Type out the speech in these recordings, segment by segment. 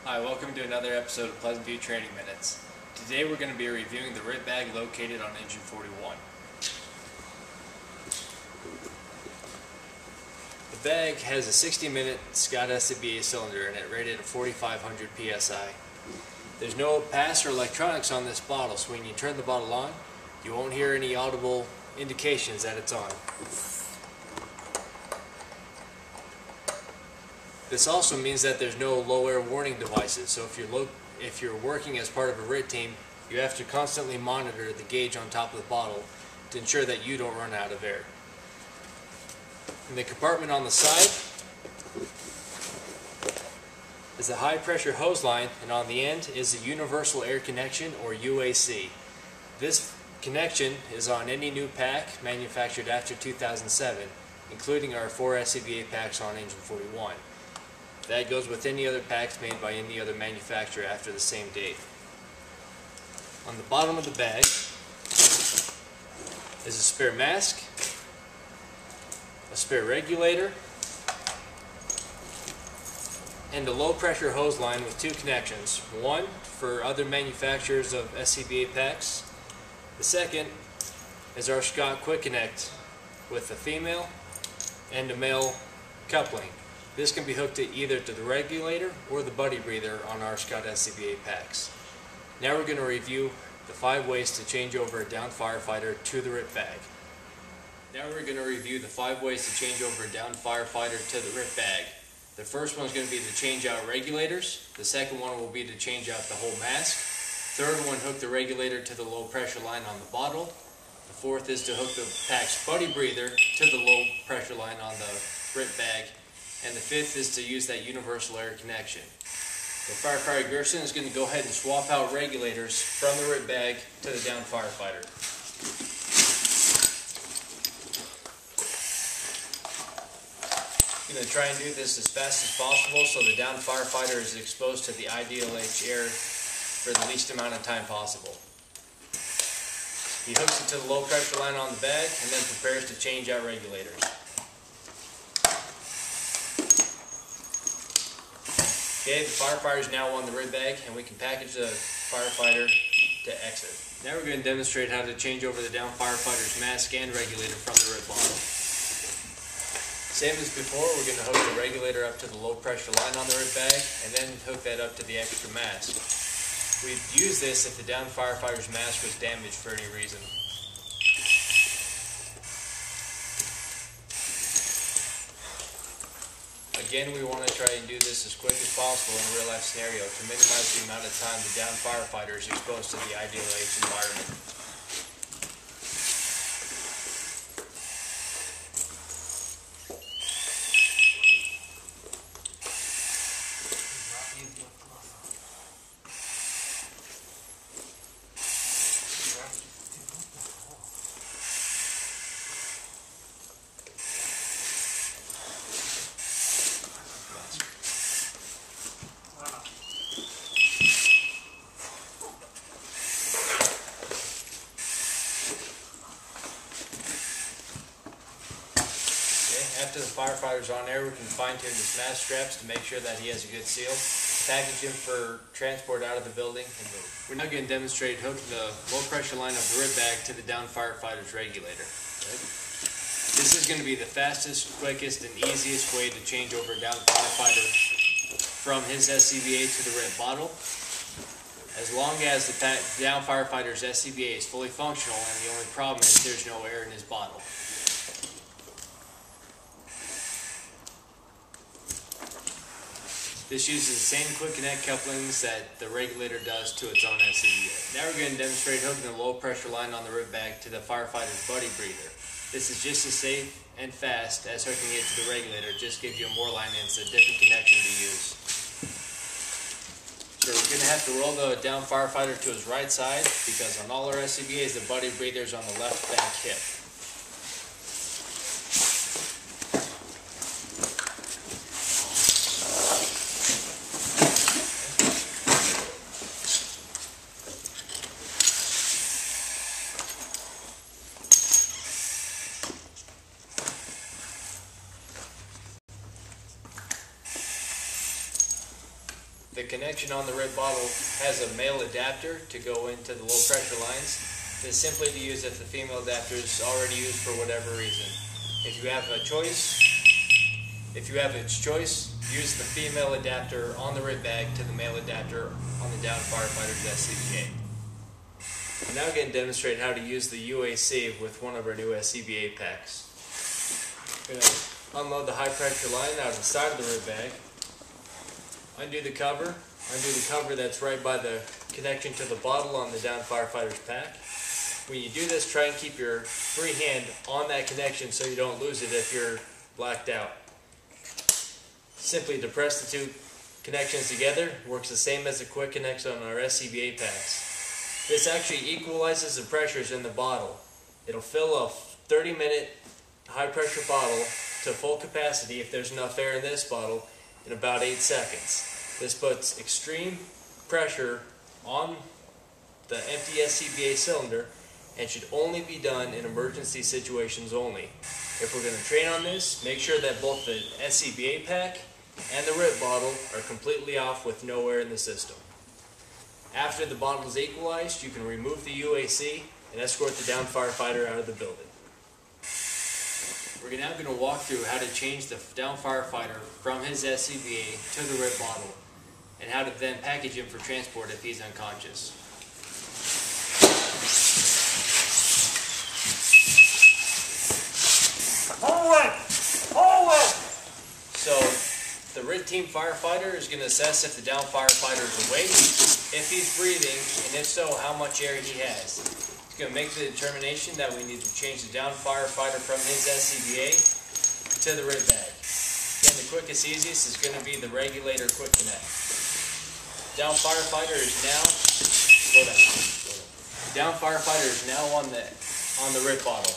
Hi, welcome to another episode of Pleasant View Training Minutes. Today we're going to be reviewing the RIT bag located on engine 41. The bag has a 60-minute Scott SCBA cylinder in it rated at 4,500 psi. There's no pass or electronics on this bottle, so when you turn the bottle on, you won't hear any audible indications that it's on. This also means that there's no low air warning devices, so if you're working as part of a RIT team, you have to constantly monitor the gauge on top of the bottle to ensure that you don't run out of air. In the compartment on the side is a high pressure hose line, and on the end is a universal air connection, or UAC. This connection is on any new pack manufactured after 2007, including our 4 SCBA packs on engine 41. That goes with any other packs made by any other manufacturer after the same date. On the bottom of the bag is a spare mask, a spare regulator, and a low pressure hose line with two connections. One for other manufacturers of SCBA packs. The second is our Scott Quick Connect with a female and a male coupling. This can be hooked to either to the regulator or the buddy breather on our Scott SCBA packs. Now we're going to review the 5 ways to change over a downed firefighter to the RIT bag. Now we're going to review the 5 ways to change over a downed firefighter to the RIT bag. The first one is going to be to change out regulators. The second one will be to change out the whole mask. Third one, hook the regulator to the low pressure line on the bottle. The fourth is to hook the pack's buddy breather to the low pressure line on the RIT bag. And the fifth is to use that universal air connection. So Firefighter Gerson is going to go ahead and swap out regulators from the RIT bag to the downed firefighter. I'm going to try and do this as fast as possible so the downed firefighter is exposed to the ideal air for the least amount of time possible. He hooks it to the low pressure line on the bag and then prepares to change out regulators. Okay, the firefighter is now on the RIT bag, and we can package the firefighter to exit. Now we're going to demonstrate how to change over the downed firefighter's mask and regulator from the RIT bottle. Same as before, we're going to hook the regulator up to the low pressure line on the RIT bag, and then hook that up to the extra mask. We'd use this if the downed firefighter's mask was damaged for any reason. Again, we want to try and do this as quick as possible in a real life scenario to minimize the amount of time the downed firefighter is exposed to the ideal H environment. After the firefighter's on there, we can fine-tune his mask straps to make sure that he has a good seal, package him for transport out of the building, and move. We're now going to demonstrate hooking the low pressure line of the RIT bag to the downed firefighter's regulator. This is going to be the fastest, quickest, and easiest way to change over a downed firefighter from his SCBA to the RIT bottle, as long as the downed firefighter's SCBA is fully functional and the only problem is there's no air in his bottle. This uses the same quick connect couplings that the regulator does to its own SCBA. Now we're going to demonstrate hooking the low pressure line on the RIT bag to the firefighter's buddy breather. This is just as safe and fast as hooking it to the regulator, it just gives you more line and it's a different connection to use. So we're going to have to roll the downed firefighter to his right side because on all our SCBAs the buddy breather is on the left back hip. The connection on the RIT bottle has a male adapter to go into the low pressure lines. This is simply to use if the female adapter is already used for whatever reason. If you have its choice, use the female adapter on the RIT bag to the male adapter on the down Firefighter's SCBA. I'm now going to demonstrate how to use the UAC with one of our new SCBA packs. I'm going to unload the high pressure line out of the side of the RIT bag. Undo the cover that's right by the connection to the bottle on the down Firefighter's pack. When you do this, try and keep your free hand on that connection so you don't lose it if you're blacked out. Simply depress the two connections together. Works the same as the quick connects on our SCBA packs. This actually equalizes the pressures in the bottle. It'll fill a 30-minute high pressure bottle to full capacity if there's enough air in this bottle in about 8 seconds. This puts extreme pressure on the empty SCBA cylinder and should only be done in emergency situations only. If we're going to train on this, make sure that both the SCBA pack and the RIT bottle are completely off with no air in the system. After the bottle is equalized, you can remove the UAC and escort the down Firefighter out of the building. We're now going to walk through how to change the down Firefighter from his SCBA to the RIT bottle and how to then package him for transport if he's unconscious. So, the RIT team firefighter is going to assess if the down firefighter is awake, if he's breathing, and if so, how much air he has. It's going to make the determination that we need to change the down firefighter from his SCBA to the RIT bag. Again, the quickest, easiest is going to be the regulator quick connect. Down firefighter is now, down firefighter is now on the RIT bottle.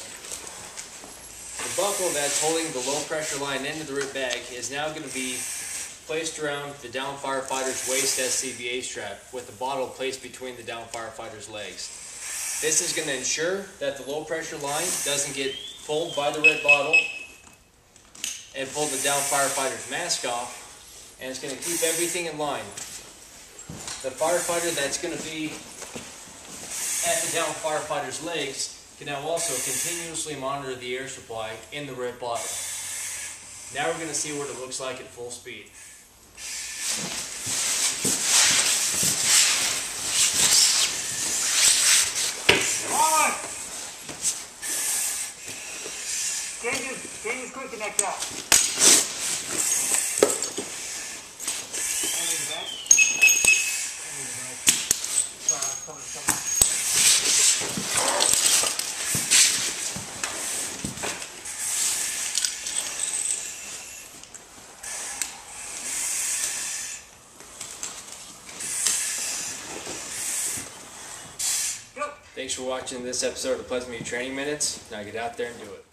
The buckle that's holding the low pressure line into the RIT bag is now going to be placed around the down firefighter's waist SCBA strap with the bottle placed between the down firefighter's legs. This is going to ensure that the low pressure line doesn't get pulled by the RIT bottle and pull the down firefighter's mask off, and it's going to keep everything in line. The firefighter that's going to be at the down firefighter's legs can now also continuously monitor the air supply in the RIT bottle. Now we're going to see what it looks like at full speed. Change quick connect out. Thanks for watching this episode of Pleasant View Training Minutes. Now get out there and do it.